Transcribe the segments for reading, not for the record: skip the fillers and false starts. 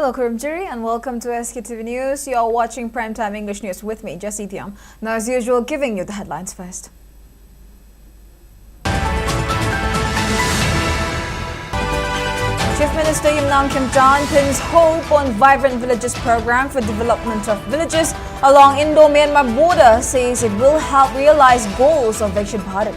Hello, Kurumjiri, and welcome to Sktv's News. You are watching Primetime English News with me, Jessie. Now, as usual, giving you the headlines first. Chief Minister Yimnam Kimchan pins hope on Vibrant Villages program for development of villages along Indo-Myanmar border, says it will help realize goals of Viksit Bharat.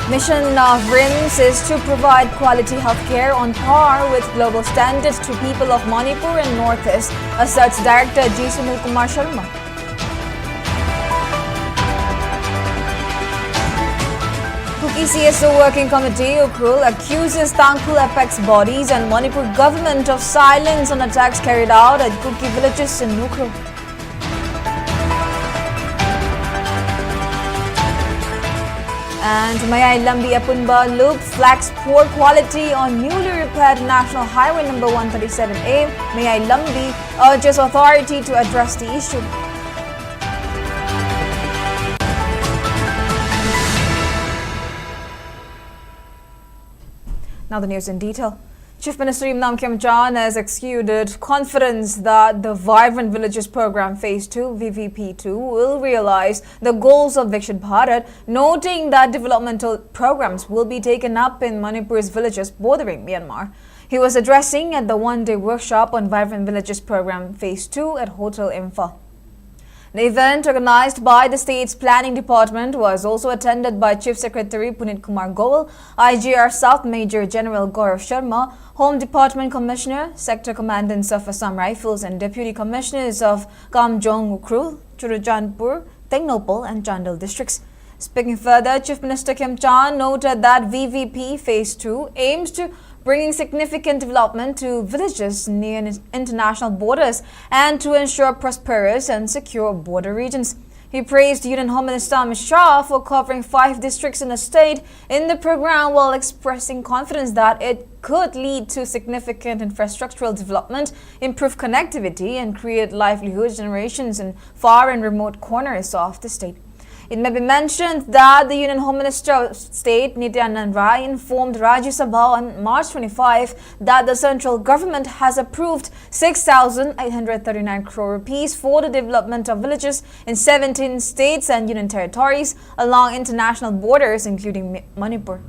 Mission of RIMS is to provide quality healthcare on par with global standards to people of Manipur and Northeast, asserts Director JESSY Sharma. Kuki CSO Working Committee Ukrul accuses Tangkhul apex bodies and Manipur government of silence on attacks carried out at Kuki villages in Ukrul. And Mayai Lambi Apunba Loop flags poor quality on newly repaired National Highway number 137A. Mayai Lambi urges authority to address the issue. Now the news in detail. Chief Minister Yimnam Kimchan has exuded confidence that the Vibrant Villages Program Phase 2 VVP2 will realize the goals of Viksit Bharat, noting that developmental programs will be taken up in Manipur's villages bordering Myanmar. He was addressing at the one-day workshop on Vibrant Villages Program Phase 2 at Hotel Imphal. The event, organized by the state's planning department, was also attended by Chief Secretary Punit Kumar Goel, IGR South Major General Gaurav Sharma, Home Department Commissioner, Sector Commandants of Assam Rifles and Deputy Commissioners of Kamjong Ukrul, Churachandpur, Tengnoupal and Chandel districts. Speaking further, Chief Minister Kimchan noted that VVP Phase 2 aims to bringing significant development to villages near international borders and to ensure prosperous and secure border regions. He praised Union Home Minister Amit Shah for covering 5 districts in the state in the program while expressing confidence that it could lead to significant infrastructural development, improve connectivity and create livelihood generations in far and remote corners of the state. It may be mentioned that the Union Home Minister of State Nityanand Rai informed Rajya Sabha on March 25 that the central government has approved 6,839 crore rupees for the development of villages in 17 states and union territories along international borders, including Manipur.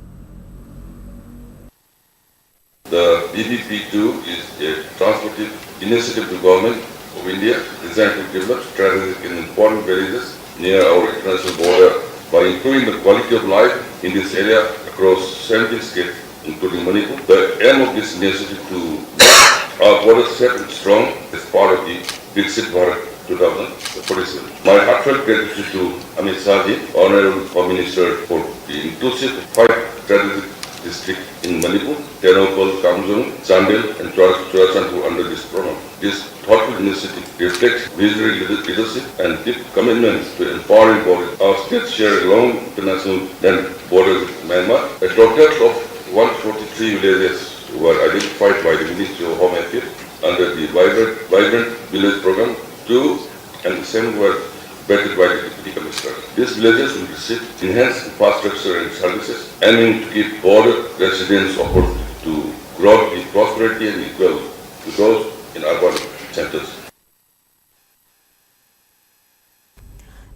The VVP2 is a transformative initiative to the government of India designed to develop strategic and important villages near our international border by improving the quality of life in this area across 17 states, including Manipur. The aim of this initiative to make our borders safe and strong as part of the Viksit Bharat 2047. My heartfelt gratitude to Amit Shah, Honorable Home Minister, for the inclusive 5 strategic districts in Manipur, Tengnoupal, Kamjong, Chandel and Churachandpur under this program. This thoughtful initiative reflects visionary leadership and deep commitments to empowering borders. Our states share a long international land border with Myanmar. A total of 143 villages were identified by the Ministry of Home Affairs under the Vibrant Village Program 2, and the same were vetted by the Deputy Commissioner. These villages will receive enhanced infrastructure and services, aiming to give border residents opportunity to grow in prosperity and equal to those in urban centers.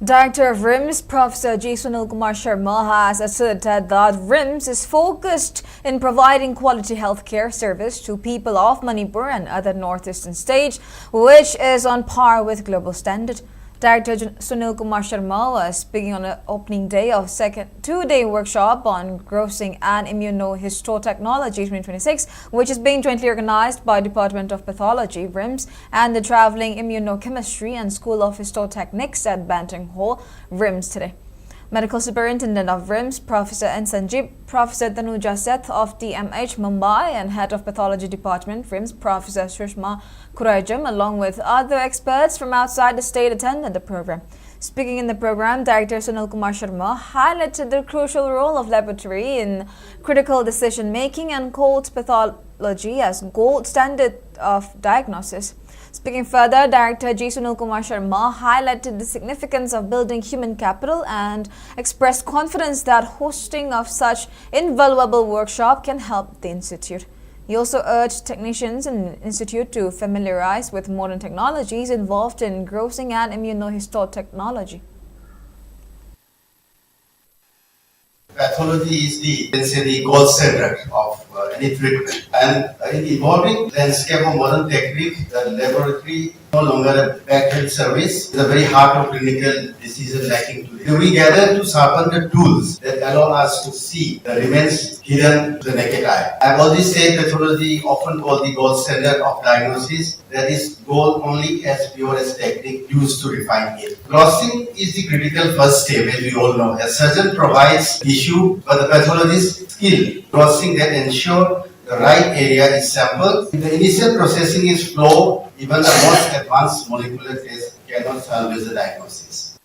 Director of RIMS, Professor J. Sunil Kumar Sharma, has asserted that RIMS is focused in providing quality healthcare service to people of Manipur and other northeastern states, which is on par with global standard. Director Sunil Kumar Sharma was speaking on the opening day of second 2-day workshop on Grossing and Immunohistotechnology 2026, which is being jointly organized by Department of Pathology, RIMS, and the Traveling Immunochemistry and School of Histotechnics at Banting Hall, RIMS today. Medical Superintendent of RIMS, Professor N. Sanjeev, Professor Tanuja Seth of DMH Mumbai, and Head of Pathology Department, RIMS, Professor Sushma Kurajam, along with other experts from outside the state, attended the program. Speaking in the program, Director Sunil Kumar Sharma highlighted the crucial role of laboratory in critical decision-making and called pathology as gold standard of diagnosis. Speaking further, Director G. Sunil Kumar Sharma highlighted the significance of building human capital and expressed confidence that hosting of such invaluable workshop can help the institute. He also urged technicians in the institute to familiarize with modern technologies involved in grossing and immunohistotechnology. Pathology is the gold standard of any treatment, and in evolving landscape of modern technique, the laboratory no longer a backend service, is a very heart of clinical decision making today. We gather to sharpen the tools that allow us to see the remains hidden to the naked eye. I've always said pathology, often called the gold standard of diagnosis, that is gold only as pure as technique used to refine it. Crossing is the critical first step, as we all know. A surgeon provides tissue, but the pathologist skill crossing that ensure the right area is sampled. If the initial processing is flawed, even the most advanced molecular test cannot salvage the diagnosis.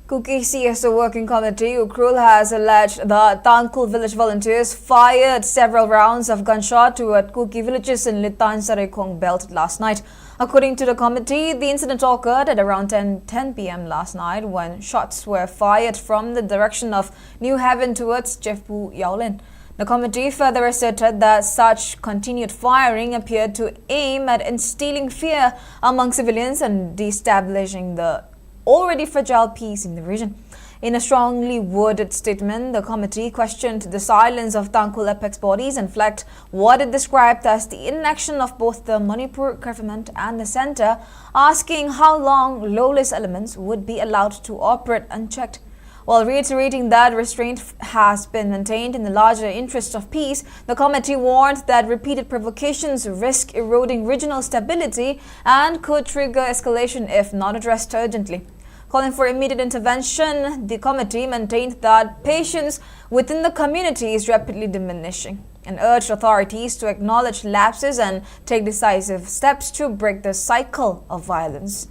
Kuki CSO Working Committee Ukrul has alleged that Tangkul village volunteers fired several rounds of gunshot toward Kuki villages in Litan Sarekong belt last night. According to the committee, the incident occurred at around 10 p.m. last night when shots were fired from the direction of New Haven towards Jefpu Yaolin. The committee further asserted that such continued firing appeared to aim at instilling fear among civilians and destabilizing the already fragile peace in the region. In a strongly worded statement, the committee questioned the silence of Tangkul apex bodies and flagged what it described as the inaction of both the Manipur government and the centre, asking how long lawless elements would be allowed to operate unchecked. While reiterating that restraint has been maintained in the larger interest of peace, the committee warned that repeated provocations risk eroding regional stability and could trigger escalation if not addressed urgently. Calling for immediate intervention, the committee maintained that patience within the community is rapidly diminishing and urged authorities to acknowledge lapses and take decisive steps to break the cycle of violence.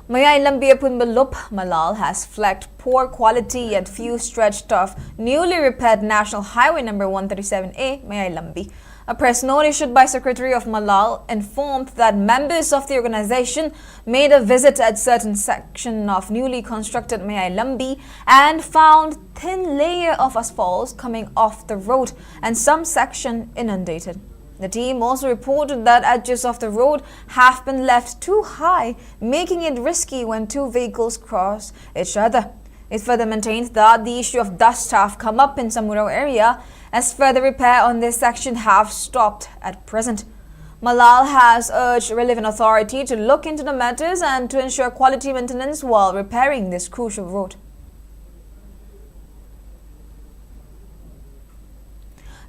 Mayay Lambi Apunbalup Malal has flagged poor quality and few stretched of newly repaired National Highway number 137A, Mayay Lambi. A press note issued by Secretary of Malal informed that members of the organization made a visit at certain section of newly constructed Mayay Lambi and found thin layer of asphalt coming off the road and some section inundated. The team also reported that edges of the road have been left too high, making it risky when two vehicles cross each other. It further maintained that the issue of dust have come up in Samuro area as further repair on this section have stopped at present. Malal has urged relevant authority to look into the matters and to ensure quality maintenance while repairing this crucial road.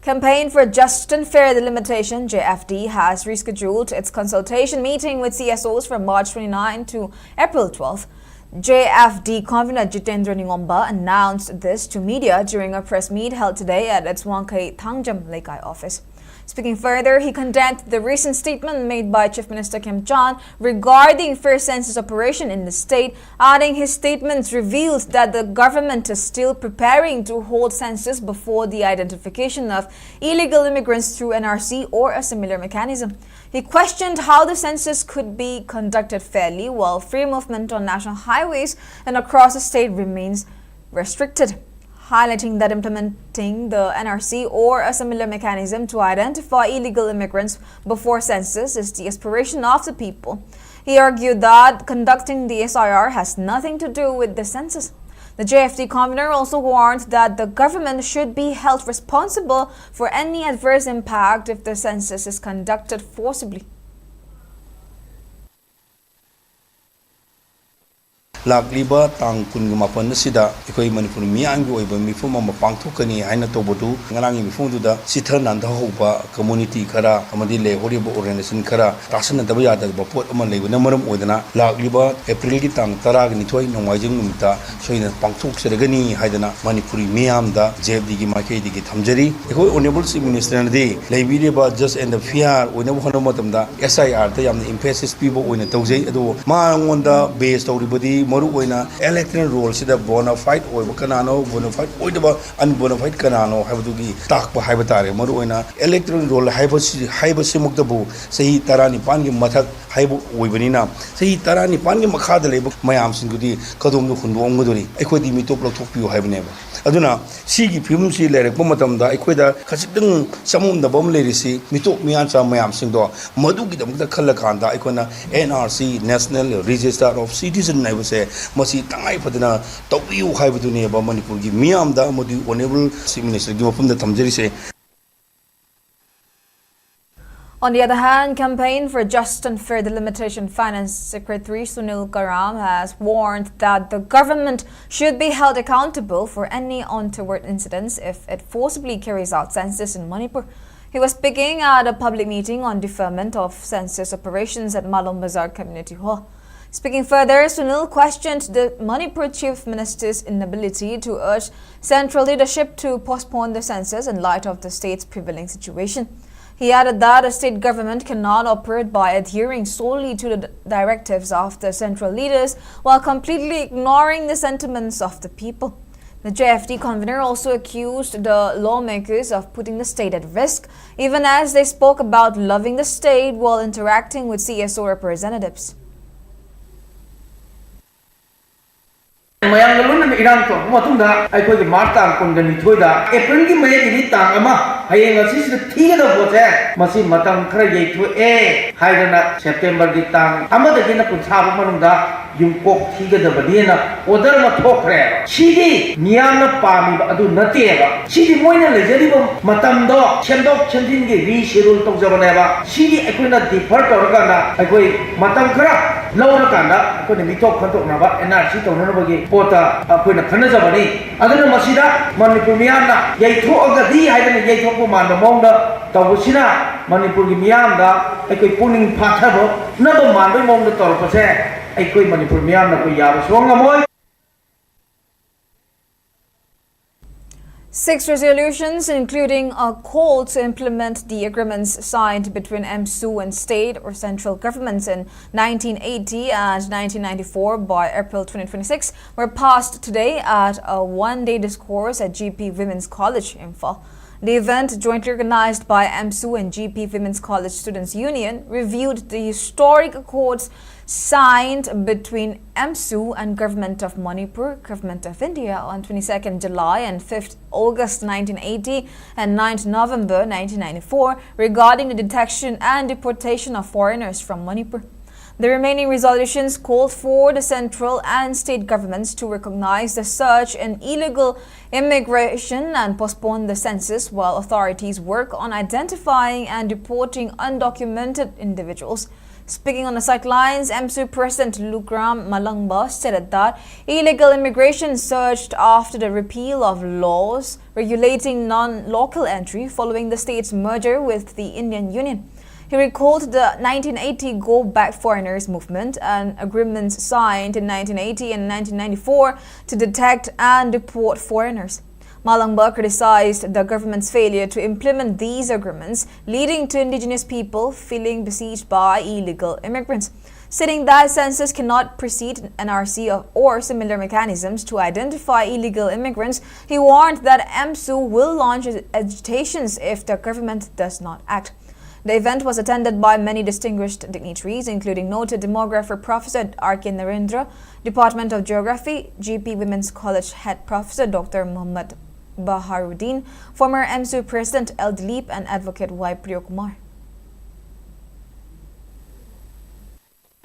Campaign for Just and Fair Delimitation (JFD) has rescheduled its consultation meeting with CSOs from March 29 to April 12. JFD Convener Jitendra Ningomba announced this to media during a press meet held today at its Wangkai Thangjam Lekai office. Speaking further, he condemned the recent statement made by Chief Minister Kim Chan regarding fair census operation in the state, adding his statements revealed that the government is still preparing to hold census before the identification of illegal immigrants through NRC or a similar mechanism. He questioned how the census could be conducted fairly while free movement on national highways and across the state remains restricted, highlighting that implementing the NRC or a similar mechanism to identify illegal immigrants before census is the aspiration of the people. He argued that conducting the SIR has nothing to do with the census. The JFD convener also warned that the government should be held responsible for any adverse impact if the census is conducted forcibly. Lakliba tang kun mapan sida ikoi Manipur miang gi oiba mifum ama pangthokani haina tobodu ngarang mifum du da sithar nanda hoba community khara amadi le horibo organization khara tasana daba yada ba pot ama leibana maram oidana lakliba April gi tang 10 gi nithoi nongwaijing numita soina pangthok sergani haidana Manipuri miam da JFD gi makai digi thamjari ikoi honorable chief minister di leibire ba just and the fair oina hono matam da SIR ta yamna emphasis pibo oina tawjai ado ma ngonda base tawribodi maru oina electoral roll sida bona fide oiba kanano bona fide oidaba unbona fide kanano habugi takpa haibatare maru oina electoral roll haiba simukdabu sahi tarani pangi mathak haibu oibanina sahi tarani pangi makhada leba mayam singudi kadom no khundu omgodori ekhodi mi top thokpiu haibneba aduna sigi film si lerekpa matamda ekhoida khachitang samumda bom lerisi mitop mian cha mayam singdo madugi damda khalla khanda ekhona NRC National Register of Citizen naibase masi tangai padana topiu haibudune ba Manipur gi miamda modi honorable chief minister gi mapumda thamjerise. On the other hand, Campaign for Just and Fair Delimitation Finance Secretary Sunil Karam has warned that the government should be held accountable for any untoward incidents if it forcibly carries out census in Manipur. He was speaking at a public meeting on deferment of census operations at Malong Bazaar Community Hall. Speaking further, Sunil questioned the Manipur Chief Minister's inability to urge central leadership to postpone the census in light of the state's prevailing situation. He added that a state government cannot operate by adhering solely to the directives of the central leaders while completely ignoring the sentiments of the people. The JFD convener also accused the lawmakers of putting the state at risk, even as they spoke about loving the state while interacting with CSO representatives. Mayang lalu na irang to matunda ay ko di Marta kung ganito da April ki may di tang ama hayeng asi sa tiga da bote masi matang kra yai to hayda na September di tang ama da gina kun sa manunda yung kok tiga da badina order ma thokre sidi miyam na pami adu nate ba sidi moina lejari ba matam do chendok chendin gi reschedule tong jabane ba sidi ay ko na defer to ra na ay ko matam kra law na kanda ko ni mitok khantok na ba NRC to na ba gi pota akoina khanajabani aduna masida Manipur miyamna yaithoga di haidana yaithokpo manda mongda tawsina Manipur gi miyamda ekoi puning phathabo nabo mandoi mongda torpase ekoi Manipur miyamna ko yaba songa moi. 6 resolutions, including a call to implement the agreements signed between MSU and state or central governments in 1980 and 1994 by April 2026, were passed today at a one-day discourse at GP Women's College, Imphal. The event, jointly organized by MSU and GP Women's College Students Union, reviewed the historic accords signed between MSU and Government of Manipur, Government of India on 22nd July and 5th August 1980 and 9th November 1994 regarding the detection and deportation of foreigners from Manipur. The remaining resolutions called for the central and state governments to recognize the surge in illegal immigration and postpone the census while authorities work on identifying and deporting undocumented individuals. Speaking on the sidelines, MSU President Lukram Malangba stated that illegal immigration surged after the repeal of laws regulating non-local entry following the state's merger with the Indian Union. He recalled the 1980 Go Back Foreigners movement and agreements signed in 1980 and 1994 to detect and deport foreigners. Malangba criticized the government's failure to implement these agreements, leading to indigenous people feeling besieged by illegal immigrants. Stating that census cannot precede NRC or similar mechanisms to identify illegal immigrants, he warned that MSU will launch agitations if the government does not act. The event was attended by many distinguished dignitaries, including noted demographer Professor R.K. Narendra, Department of Geography, GP Women's College Head Professor Dr. Muhammad Baharuddin, former MSU President L. Dilip, and Advocate Y. Priyokumar.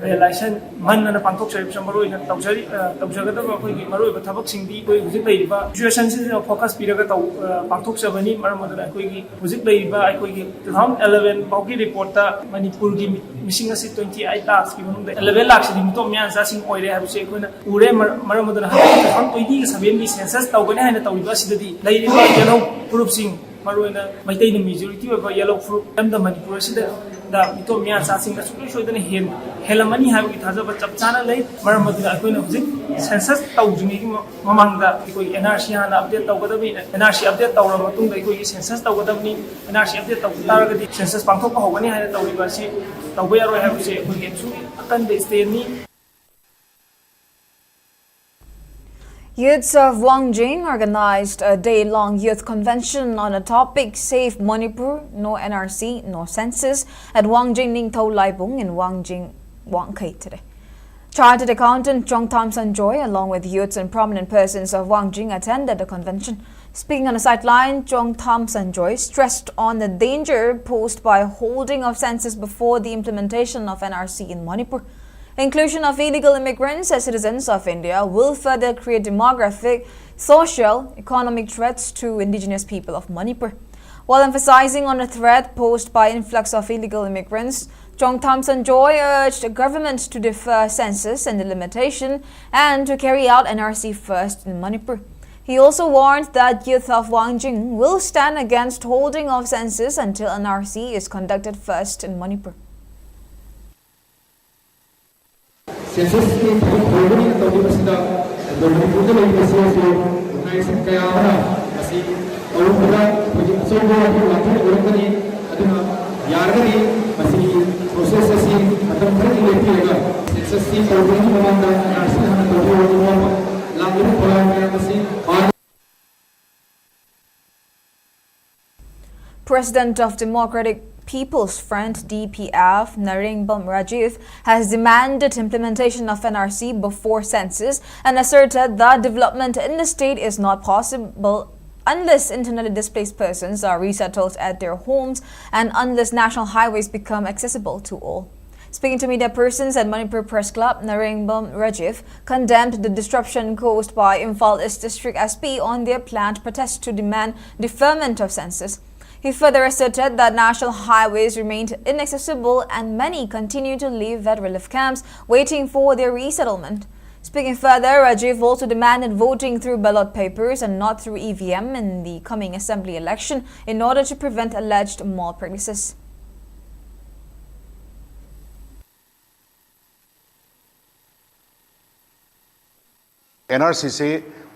Election manna pangthok chari maroi na tawjari tawjaga da koi gi maroi ba thabak sing di koi hujik lei ba situation se focus piraga taw pangthok chabani maramodana koi gi hujik lei ba ai koi gi 2011 bauki report ta Manipur gi missing asi 28 lakhs ki manung da 11 lakhs di mitom myan sa sing oire ha se koi na ure maramodana 2027 gi census tawgani haina tawriba sidadi lei ba yellow proof sing maroi na maitai na majority ba yellow proof am da Manipur sida da mitom myan sa sing asukli soidana helamani habi thajaba chapchana lei maramadina akoina hujik census tawjingi mamangda ikoi NRC hana update tawgadabi NRC update tawra matungda ikoi census tawgadabni NRC update tawtaragadi census pangthokpa hogani hana tawriba si tawba yaroi habse ikoi gemsu akan de state ni Youths of Wangjing organized a day-long youth convention on a topic Save Manipur, No NRC, No Census at Wangjing Ningthau Laibung in Wangjing, Wangkai today. Chartered accountant Chong Thompson Joy, along with youths and prominent persons of Wangjing, attended the convention. Speaking on a sideline, Chong Thompson Joy stressed on the danger posed by holding of census before the implementation of NRC in Manipur. Inclusion of illegal immigrants as citizens of India will further create demographic, social, economic threats to indigenous people of Manipur. While emphasizing on the threat posed by influx of illegal immigrants, Chong Thompson Joy urged the government to defer census and delimitation and to carry out NRC first in Manipur. He also warned that youth of Wangjing will stand against holding of census until NRC is conducted first in Manipur. Census की holding तौली बसिदा Manipur के लोग बसिया से organization कया हरा असी और पूरा अचोबा की लाठी उरकनी अदुना यारगनी असी प्रोसेस असी मतलब खरज लेती है Census की होल्डिंग ममांदा NRC हमें तौली होल्डिंग लागू पड़ा है असी President of Democratic People's Front DPF Naringbom Rajiv has demanded implementation of NRC before census and asserted that development in the state is not possible unless internally displaced persons are resettled at their homes and unless national highways become accessible to all. Speaking to media persons at Manipur Press Club, Naringbom Rajiv condemned the disruption caused by Imphal East District SP on their planned protest to demand deferment of census. He further asserted that national highways remained inaccessible and many continue to live at relief camps waiting for their resettlement. Speaking further, Rajiv also demanded voting through ballot papers and not through EVM in the coming assembly election in order to prevent alleged malpractices. NRC से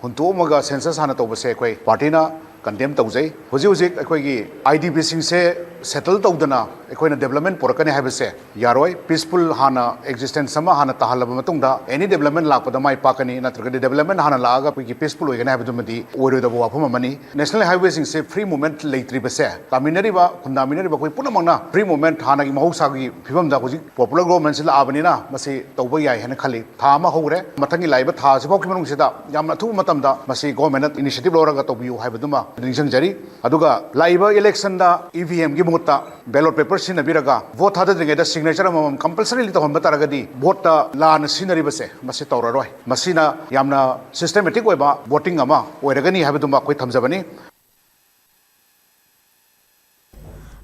हुंतो मगा census हाना तो बसे कोई party ना condemn तौजै हुजी हुजी अखोगी IDP सिंग से settle तौदना अखोइना development पोरकने हाइबसे यारोय peaceful हाना existence समा हाना ताहलब मतुंगदा any development लापदा माइ पाकनी नत्रगदि development हाना लागा कोई पीसफुल होइगने हाइबदुमदि ओइरोदबो वाफम मनी नेशनल हाईवे सिंग से फ्री मूवमेंट लेत्रिबसे कामिनरिबा खुंदामिनरिबा कोई पुनमंगना फ्री मूवमेंट हाना की महौसागी फिबमदा हुजी पॉपुलर गवर्नमेंट सिला आबनिना मसी तौबा याय हेन खली था मा होरे मथंगी लाइबा था सिफाव की मनुंगसिदा याम अथु मतमदा मसी गवर्नमेंट इनिशिएटिव लोरगा तौबियु हाइबदुमा निजंजरी अदुगा लाइबा इलेक्शन दा EVM की मुत्ता बैलेट पेपर सिनबिरगा वोट थादद्रिङैदा सिग्नेचर अमम कंपल्सरी तहम तारगदी वोट लान सिनरिबसे मसी तौररोय मसीना यामना सिस्टमेटिक ओइबा वोटिंग अमा ओइरगनी हाइबदुमा कोइ थमजबनी.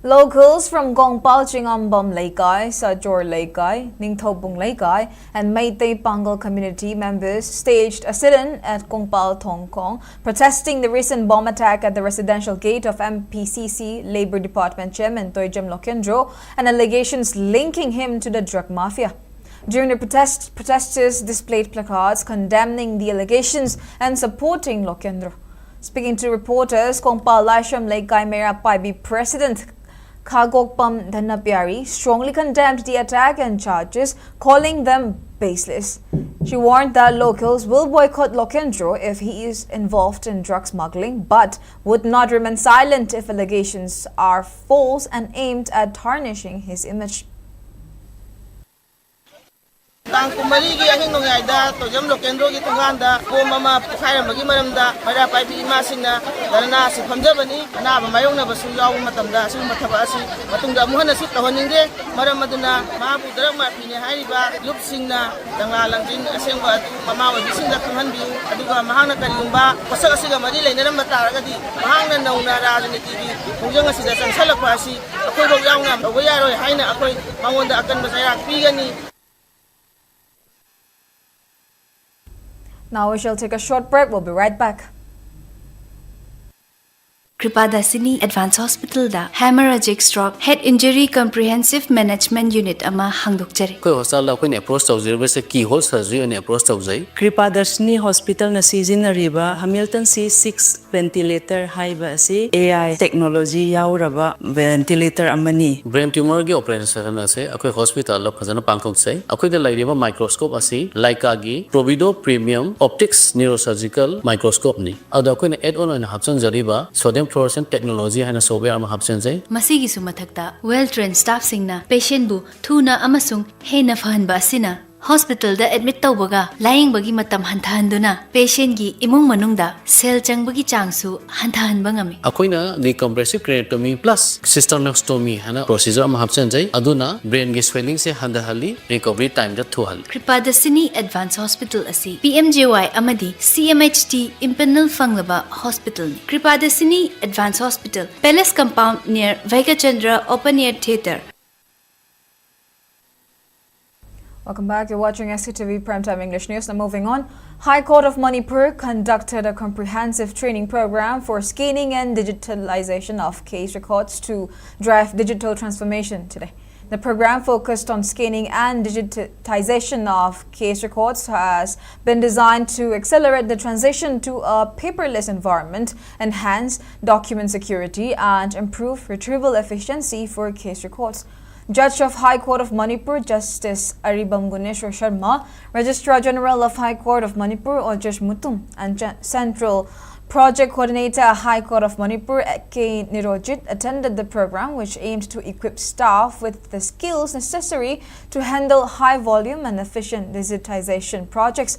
Locals from Gongpal Chingambam Laikai, Sajor Laikai, Ningthobung Laikai and Meitei Pangal community members staged a sit-in at Gongpal Tongkong protesting the recent bomb attack at the residential gate of MPCC Labour Department Chairman Toijam Lokendro and allegations linking him to the drug mafia. During the protest, protesters displayed placards condemning the allegations and supporting Lokendro. Speaking to reporters, Gongpal Laisham Laikai Mera Paibi President Khagokpam Dhanapyari strongly condemned the attack and charges, calling them baseless. She warned that locals will boycott Lokendro if he is involved in drug smuggling, but would not remain silent if allegations are false and aimed at tarnishing his image. Tang kumari gi ahing nongai da to jam Lokendro gi tunganda ko mama pukhaira magi maramda mara pai bi ma singna darna si phamjabani na ba mayong na basu yaw matamda su mathaba asi matungda muhana si tahoningde maram maduna ma bu darak ma pine hariba lup singna danga langjing asengwa mama wa bisinga khanghan bi aduga mahangna kariyumba pasak asiga mari leinaram bataragadi mahangna nauna rajniti gi hunjang asida sansalakwa asi akoi rog yauna boyaroi haina akoi mangonda akan basayak pigani. Now we shall take a short break. We'll be right back. Kripadasini Advanced Hospital da Hemorrhagic Stroke Head Injury Comprehensive Management Unit ama hangdokjari. Koi hostel la koi approach tawjir se keyhole surgery and approach tawjai. Kripadasini Hospital na sizinariba Hamilton C6 ventilator haiba si AI technology yauraba ventilator amani. Brain tumor gi operation na se akoi hospital la phajana pangthok sai. Akoi da lairiba microscope asi Leica gi Provido Premium Optics Neurosurgical Microscope ni. Ada koi na add on na hapsan jariba sodium fluorescent technology haina software ama hapsan jai. Masigi sumathakta well trained staff singna patient bu thuna amasung hena fahanba asina hospital da admit tawbaga laying bagi matam hanthanduna patient gi imung manungda cell changbagi changsu hanthanba ngami. Akoi na decompressive craniotomy plus cysternectomy haina procedure ama hapsan jai. Aduna brain gi swelling se handahali recovery time da thuhal. Kripadasini Advanced Hospital asi PMJY amadi CMHT impanel fanglaba hospital ni. Kripadasini Advanced Hospital Palace Compound near Vaikachandra Open Air Theatre. Welcome back. You're watching SCTV Primetime English News. Now moving on. High Court of Manipur conducted a comprehensive training program for scanning and digitalization of case records to drive digital transformation today. The program focused on scanning and digitization of case records has been designed to accelerate the transition to a paperless environment, enhance document security, and improve retrieval efficiency for case records. Judge of High Court of Manipur, Justice Aribamguneshwar Sharma, Registrar General of High Court of Manipur, Ojesh Mutum, and Central Project Coordinator, High Court of Manipur, K. Nirojit, attended the program, which aimed to equip staff with the skills necessary to handle high-volume and efficient digitization projects.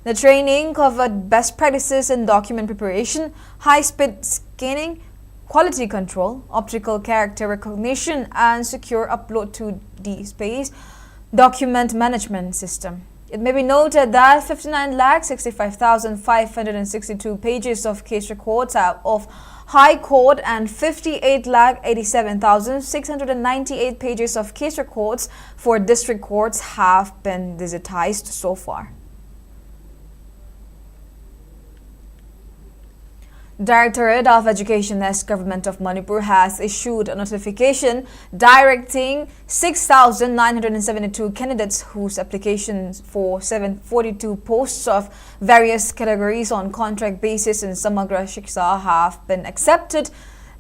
The training covered best practices in document preparation, high-speed scanning, quality control, optical character recognition, and secure upload to the space document management system. It may be noted that 59,65,562 pages of case records of High Court and 58,87,698 pages of case records for district courts have been digitized so far. Directorate of Education, Government of Manipur, has issued a notification directing 6,972 candidates whose applications for 742 posts of various categories on contract basis in Samagra Shiksha have been accepted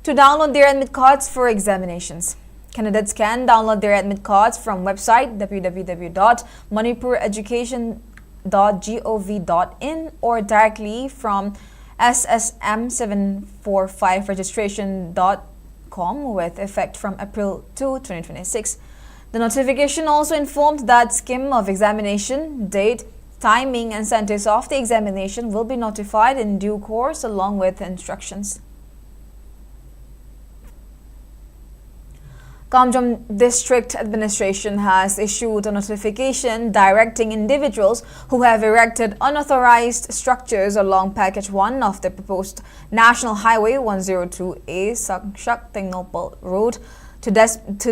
to download their admit cards for examinations. Candidates can download their admit cards from website www.manipurEducation.gov.in or directly from ssm745registration.com with effect from April 2, 2026. The notification also informed that scheme of examination, date, timing and centers of the examination will be notified in due course along with instructions. Kamjong District Administration has issued a notification directing individuals who have erected unauthorized structures along Package 1 of the proposed National Highway 102A Sakshak Tengnopal Road to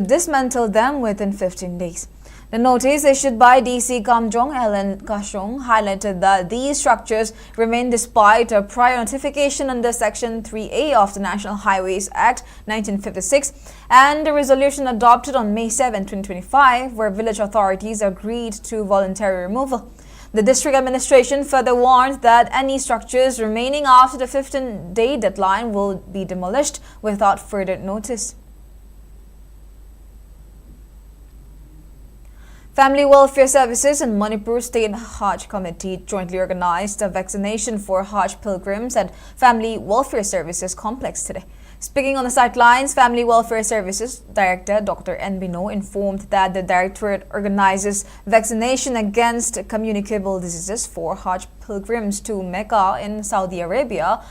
dismantle them within 15 days. The notice issued by DC Kamjong Ellen Kashong highlighted that these structures remain despite a prior notification under Section 3A of the National Highways Act 1956 and a resolution adopted on May 7, 2025, where village authorities agreed to voluntary removal. The district administration further warned that any structures remaining after the 15-day deadline will be demolished without further notice. Family Welfare Services and Manipur State Hajj Committee jointly organized a vaccination for Hajj pilgrims at Family Welfare Services complex today. Speaking on the sidelines, Family Welfare Services Director Dr. N. Bino informed that the Directorate organizes vaccination against communicable diseases for Hajj pilgrims to Mecca in Saudi Arabia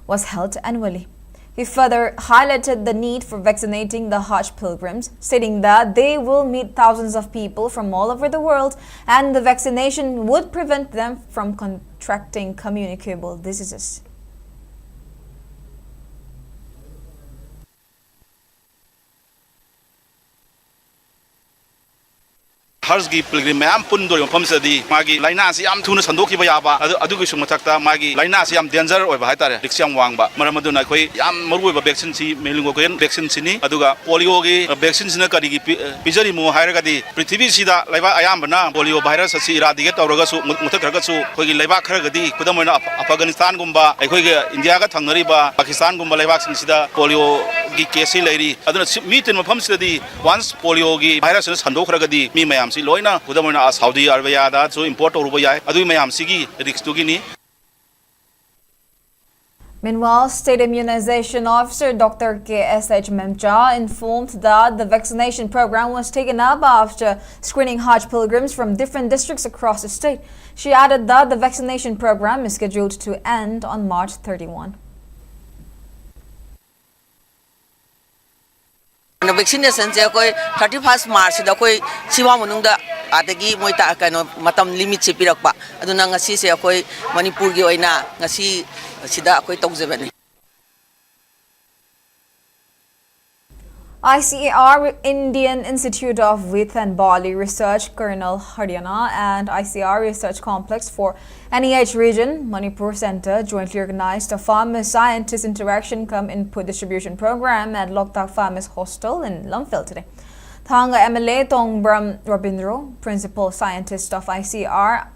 was held annually. He further highlighted the need for vaccinating the Hajj pilgrims, stating that they will meet thousands of people from all over the world and the vaccination would prevent them from contracting communicable diseases. Hajj pilgrim मैम पुंदो मफम सदी मागी लाइना से याम थुना संदोखिबा याबा अदुगि सुम मथक्ता मागी लाइना से याम डेंजर ओइबा हाइतारे रिस्क याम वांगबा मरम अदुना अखोय याम मरुइबा वैक्सीन सी मेलिंगोगेन वैक्सीन सिनी अदुगा पोलियो गी वैक्सीन सिना करिगी पिजरी मु हाइरगदी पृथ्वी सिदा लाइबा अयामबना पोलियो वायरस असि इरादिकेट तौरगसु मुथखरगसु अखोयगी लाइबा खरगदी खुदमोना अफगानिस्तान गुम्बा अखोयगी इंडिया का थंगनरिबा पाकिस्तान गुम्बा लाइबा सिदा पोलियो गी केसी लैरी अदुना मीटिन मफम सिददी वंस पोलियो गी वायरस संदोखरगदी मी मयाम सि लोइना खुदमोना Saudi Arabia da so import oruba yai adu mayam sigi risk to gini. Meanwhile, State Immunization Officer Dr. KSH Memcha informed that the vaccination program was taken up after screening Hajj pilgrims from different districts across the state. She added that the vaccination program is scheduled to end on March 31. Vaccination se koi 31st March da koi siwa manungda adagi moita kano matam limit se pirakpa aduna ngasi se koi Manipur gi oina ngasi sida koi tawjebani ICAR, Indian Institute of Wheat and Barley Research, Colonel Haryana, and ICAR Research Complex for NEH Region, Manipur Center jointly organized a Farmer-Scientist Interaction Cum Input Distribution Program at Loktak Farmers Hostel in Imphal today. Thanga MLA Tongbram Rabindro, Principal Scientist of ICAR,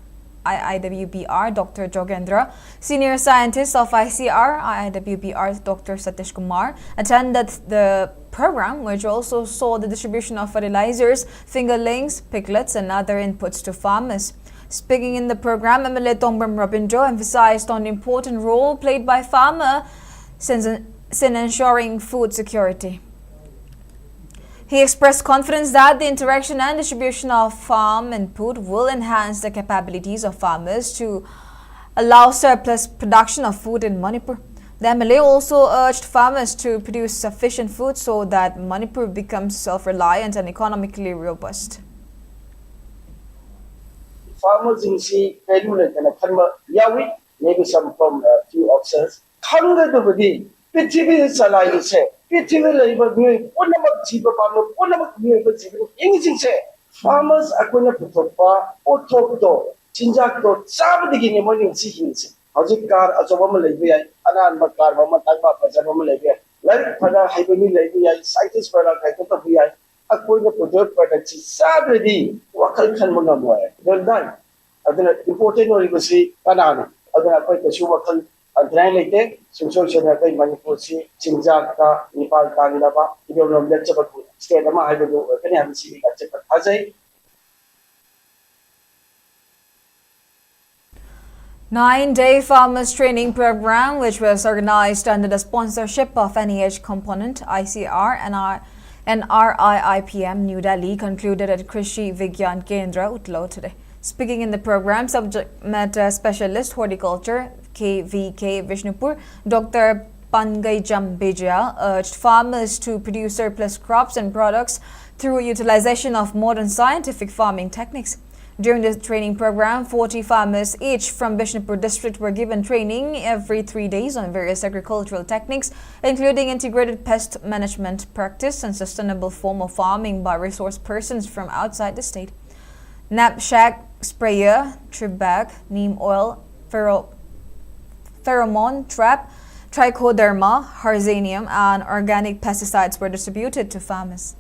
IIWBR, Dr. Jogendra, Senior Scientist of ICAR, IIWBR, Dr. Satish Kumar, attended the program, which also saw the distribution of fertilizers, fingerlings, piglets, and other inputs to farmers. Speaking in the program, MLA Tongbram Rabindro emphasized on the important role played by farmers in ensuring food security. He expressed confidence that the interaction and distribution of farm input will enhance the capabilities of farmers to allow surplus production of food in Manipur. The MLA also urged farmers to produce sufficient food so that Manipur becomes self-reliant and economically robust. Farmers in sea, maybe some from a few officers. Farmers are going to put up or talk to Chinjak to Sabadi in the morning sequence. Hajikar as a woman like me, Anan Makar, Mama Tagba, as a woman like me. Like Pada Hibini like me, Citus for a Kakota VI, a point of product product Sabadi, Wakal Kanmunamoy. They're done. Other important or you will see Kanana, other quite a shoe and then like that, some social Manipur, Chinjaka, Nepal, Kanaba, you don't know, let's have a state of my can you have seen Hajj. 9-day farmers training program, which was organized under the sponsorship of NEH component, ICR and RIIPM New Delhi, concluded at Krishi Vigyan Kendra, Utlo today. Speaking in the program, subject matter specialist horticulture KVK Vishnupur, Dr. Pangajam Bijaya, urged farmers to produce surplus crops and products through utilization of modern scientific farming techniques. During the training program, 40 farmers each from Bishnupur district were given training every 3 days on various agricultural techniques, including integrated pest management practice and sustainable form of farming by resource persons from outside the state. Knapsack sprayer, trip bag, neem oil, pheromone trap, trichoderma, harzanium, and organic pesticides were distributed to farmers.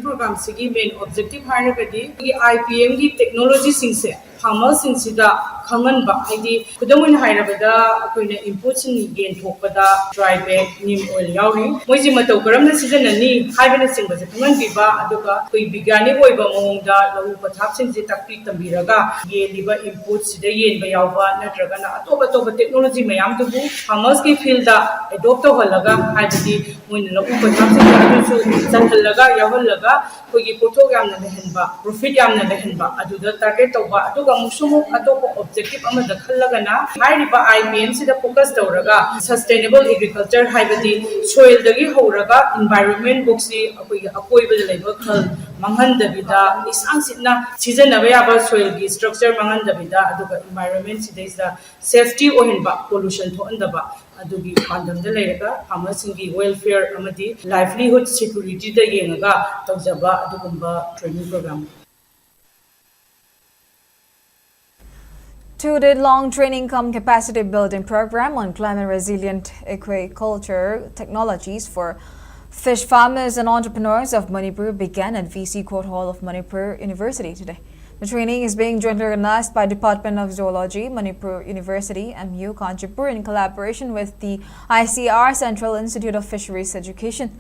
Program sigi main objective hairagadi IPM gi technology singse farmers singsida khangan ba haidi kudamun hairabada akoina inputs ni gain thokpada dry bag neem oil yauri moiji matau karamna season ani haibana singba se khangan biba aduga koi bigani oiba mongda lau pathap singse takpi tambiraga ye liba inputs sida yen ba yawba natraga na atoba technology mayam tubu farmers ki field da adopt holaga haidi moina lau pathap singse sanhalaga yawalaga koigi pothok yamna lehenba profit yamna lehenba aduda target tawba aduga musumu atopa objective amada khallaga na hairiba IPM sida focus tawraga sustainable agriculture haibadi soil dagi horaga environment boxi akoigi akoibada leba khal manghandabida isang sitna season abaya soil gi structure manghandabida aduga environment sida is the safety ohenba pollution tho andaba ꯑꯗꯨꯒꯤ ꯄꯥꯟꯗꯝꯗ ꯂꯩꯔꯒ ꯐꯥꯔꯃꯔꯁꯤꯡꯒꯤ welfare ꯑꯃꯗꯤ ꯂꯥꯏꯚꯂꯤꯍꯨꯗ ꯁꯦꯀ꯭ꯌꯨꯔꯤꯇꯤꯗ ꯌꯦꯡꯉꯒ ꯇꯧꯖꯕ ꯑꯗꯨꯒꯨꯝꯕ training programme. Two-day-long training cum capacity building program on climate resilient aquaculture technologies for fish farmers and entrepreneurs of Manipur began at VC Court Hall of Manipur University today. The training is being jointly organized by Department of Zoology, Manipur University, MU Kanchipur in collaboration with the ICR Central Institute of Fisheries Education.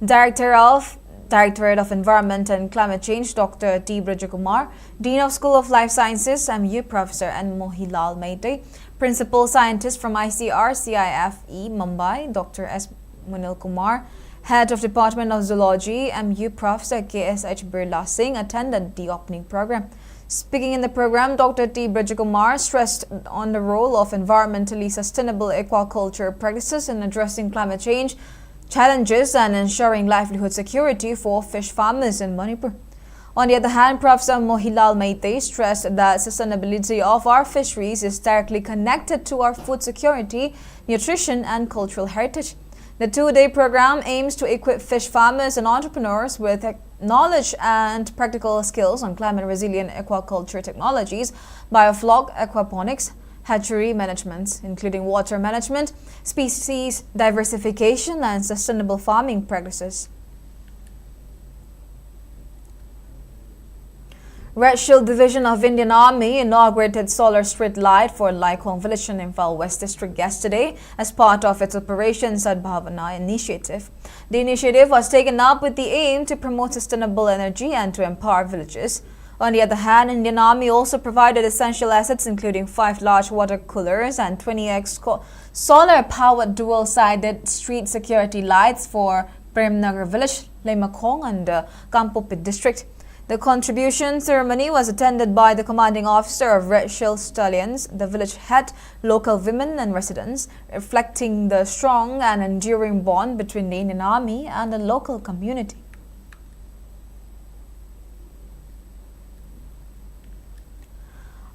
Directorate of Environment and Climate Change, Dr. T. Brajakumar, Dean of School of Life Sciences, MU Professor N. Mohilal Maite, Principal Scientist from ICR CIFE Mumbai, Dr. S. Munil Kumar, Head of Department of Zoology, MU Professor K.S.H. Birla Singh attended the opening program. Speaking in the program, Dr. T. Brajakumar stressed on the role of environmentally sustainable aquaculture practices in addressing climate change challenges and ensuring livelihood security for fish farmers in Manipur. On the other hand, Professor Mohilal Maite stressed that sustainability of our fisheries is directly connected to our food security, nutrition and cultural heritage. The two-day program aims to equip fish farmers and entrepreneurs with knowledge and practical skills on climate-resilient aquaculture technologies, biofloc, aquaponics, hatchery management, including water management, species diversification, and sustainable farming practices. Red Shield Division of Indian Army inaugurated solar street light for Laikong village in Imphal West District yesterday as part of its Operation Sadbhavana initiative. The initiative was taken up with the aim to promote sustainable energy and to empower villages. On the other hand, Indian Army also provided essential assets including 5 large water coolers and 20x solar-powered dual-sided street security lights for Premnagar village, Leimakong and Kampopit district. The contribution ceremony was attended by the commanding officer of Red Shield Stallions, the village head, local women and residents, reflecting the strong and enduring bond between the Indian Army and the local community.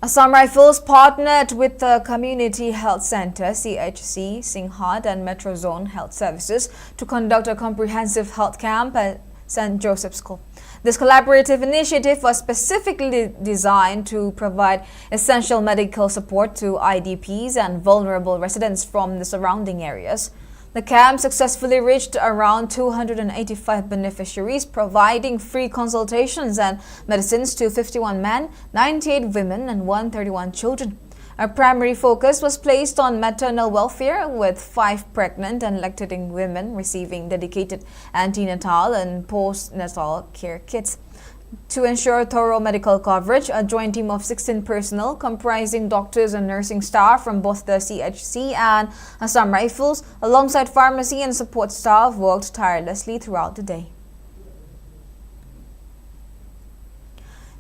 Assam Rifles partnered with the Community Health Center, CHC, Singhat and Metro Zone Health Services to conduct a comprehensive health camp at St. Joseph's School. This collaborative initiative was specifically designed to provide essential medical support to IDPs and vulnerable residents from the surrounding areas. The camp successfully reached around 285 beneficiaries, providing free consultations and medicines to 51 men, 98 women, and 131 children. Our primary focus was placed on maternal welfare, with 5 pregnant and lactating women receiving dedicated antenatal and postnatal care kits. To ensure thorough medical coverage, a joint team of 16 personnel comprising doctors and nursing staff from both the CHC and Assam Rifles, alongside pharmacy and support staff, worked tirelessly throughout the day.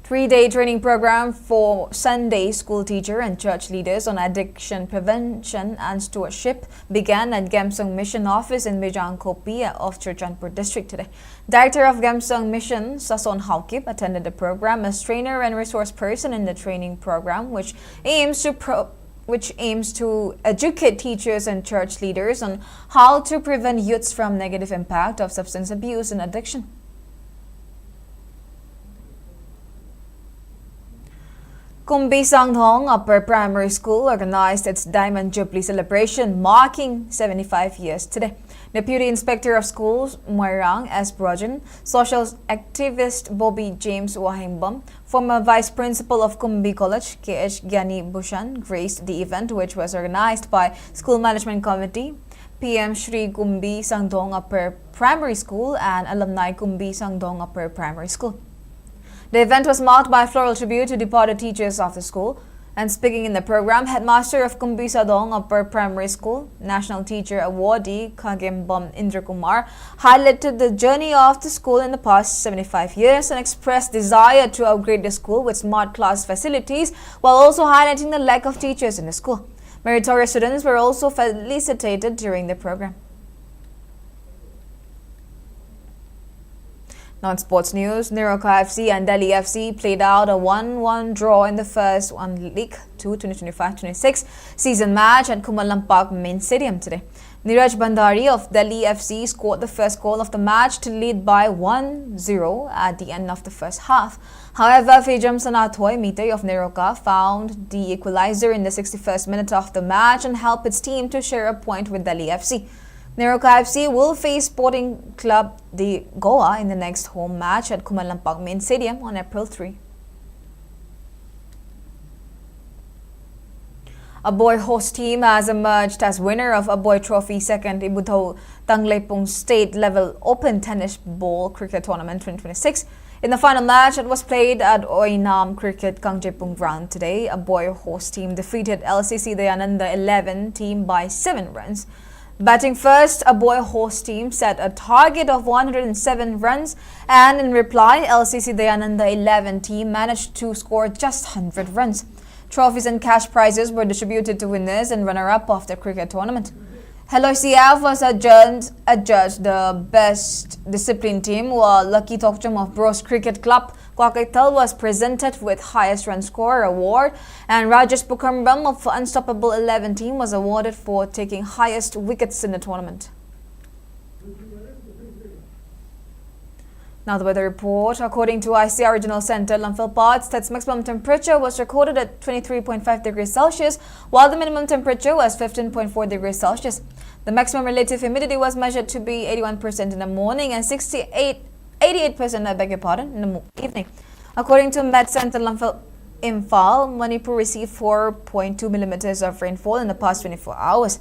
3-day training program for Sunday school teacher and church leaders on addiction prevention and stewardship began at Gamsung Mission Office in Bijangkopi of Churchanpur district today. Director of Gamsung Mission, Sason Haukip, attended the program as trainer and resource person in the training program, which aims to educate teachers and church leaders on how to prevent youths from negative impact of substance abuse and addiction. Kumbi Sangthong Upper Primary School organized its Diamond Jubilee celebration, marking 75 years today. Deputy Inspector of Schools Moirang S. Brojan, social activist Bobby James Wahimbam, former Vice Principal of Kumbi College K.H. Gyani Bhushan, graced the event, which was organized by School Management Committee, PM Shri Kumbi Sangthong Upper Primary School and Alumni Kumbi Sangthong Upper Primary School. The event was marked by a floral tribute to departed teachers of the school. And speaking in the program, Headmaster of Kumbi Sadong Upper Primary School, National Teacher Awardee Kagembam Indra Kumar, highlighted the journey of the school in the past 75 years and expressed desire to upgrade the school with smart class facilities, while also highlighting the lack of teachers in the school. Meritorious students were also felicitated during the program. Non-sports news, Niroka FC and Delhi FC played out a 1-1 draw in the first League 2 2025-26 season match at Kumalampak Main Stadium today. Niraj Bandari of Delhi FC scored the first goal of the match to lead by 1-0 at the end of the first half. However, Fejam Sanathoy Mitay of Neroka found the equalizer in the 61st minute of the match and helped its team to share a point with Delhi FC. Neroka FC will face Sporting Club de Goa in the next home match at Kumalampag Main Stadium on April 3. A boy host team has emerged as winner of a boy trophy second Ibutho Tanglepung State Level Open Tennis Ball Cricket Tournament 2026. In the final match, it was played at Oinam Cricket Kangjepung Ground today. A boy host team defeated LCC Dayananda 11 team by 7 runs. Batting first, a boy host team set a target of 107 runs, and in reply, LCC Dayananda 11 team managed to score just 100 runs. Trophies and cash prizes were distributed to winners and runner-up of the cricket tournament. LCF was adjudged the best disciplined team, while Lucky Tokchum of Bros Cricket Club Kwakaital was presented with highest run scorer award, and Rajesh Pukambram of Unstoppable 11 team was awarded for taking highest wickets in the tournament. Now the weather report. According to ICR Regional Center, Imphal, its maximum temperature was recorded at 23.5 degrees Celsius, while the minimum temperature was 15.4 degrees Celsius. The maximum relative humidity was measured to be 81% in the morning and 88% in the evening. According to Met Center Imphal, Manipur received 4.2 millimeters of rainfall in the past 24 hours.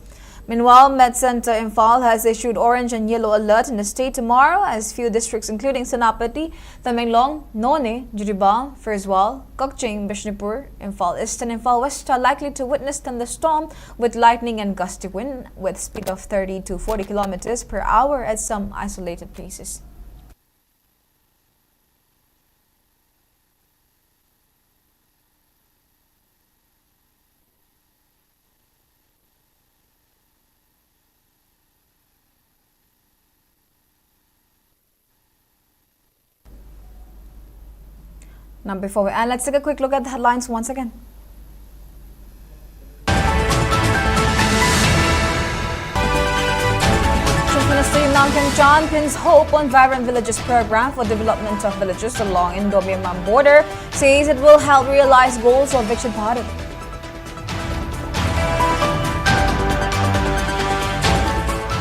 Meanwhile, Met Center Imphal has issued orange and yellow alert in the state tomorrow as few districts including Senapati, Tamenglong, None, Jiribal, Firzwal, Kokching, Bishnupur, Imphal East and Imphal West are likely to witness thunderstorm with lightning and gusty wind with speed of 30 to 40 kilometers per hour at some isolated places. Now before we end, let's take a quick look at the headlines once again. Chief Minister Imam Chan pins hope on Vibrant Villages program for development of villages along Indo-Myanmar border, says it will help realize goals of Viksit Bharat.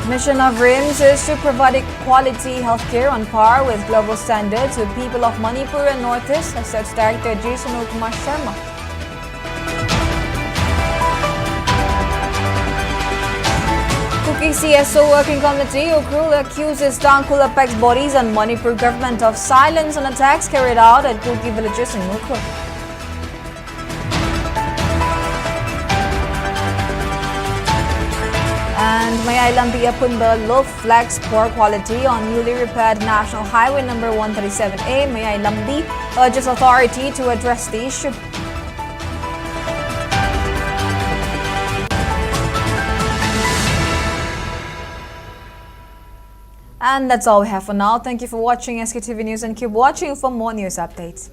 Mission of RIMS is to provide quality healthcare on par with global standards to people of Manipur and Northeast, said Director G. Sunil Kumar Sharma. Kuki CSO Working Committee Ukrul accuses Tangkul Apex bodies and Manipur government of silence on attacks carried out at Kuki villages in Ukrul. And Mayailambi Apunda low flags poor quality on newly repaired National Highway number 137A. Mayailambi urges authority to address the issue. And that's all we have for now. Thank you for watching SKTV News and keep watching for more news updates.